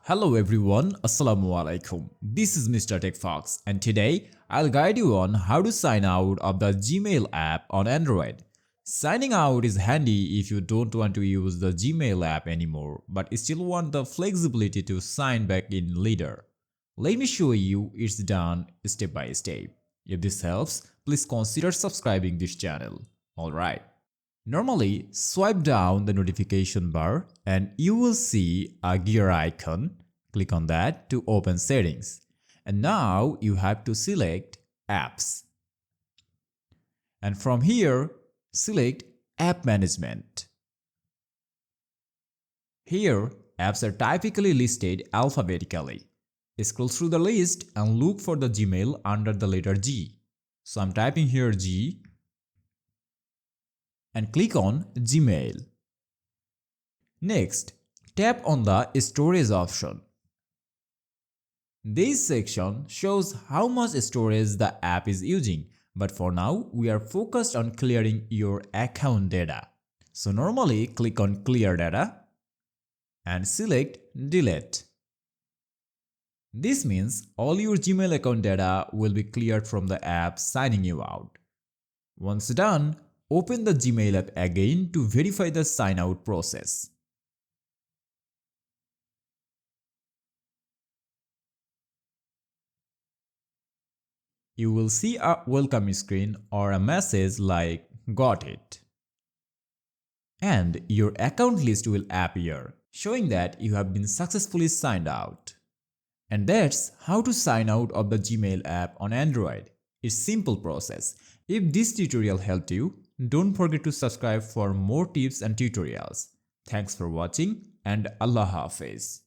Hello everyone, Assalamu alaikum. This is Mr. TECHFOX and today I'll guide you on how to sign out of the Gmail app on Android. Signing out is handy if you don't want to use the Gmail app anymore but still want the flexibility to sign back in later. Let me show you it's done step by step. If this helps, please consider subscribing this channel. Alright. Normally, swipe down the notification bar and you will see a gear icon. Click on that to open settings. And now you have to select apps. And from here, select app management. Here, apps are typically listed alphabetically. Scroll through the list and look for the Gmail under the letter G. So I'm typing here G and click on Gmail. Next, tap on the storage option. This section shows how much storage the app is using, but for now we are focused on clearing your account data. So normally click on Clear Data and select Delete. This means all your Gmail account data will be cleared from the app signing you out. Once done, open the Gmail app again to verify the sign out process. You will see a welcome screen or a message like "Got it." And your account list will appear, showing that you have been successfully signed out. And that's how to sign out of the Gmail app on Android. It's a simple process. If this tutorial helped you, don't forget to subscribe for more tips and tutorials. Thanks for watching and Allah Hafiz.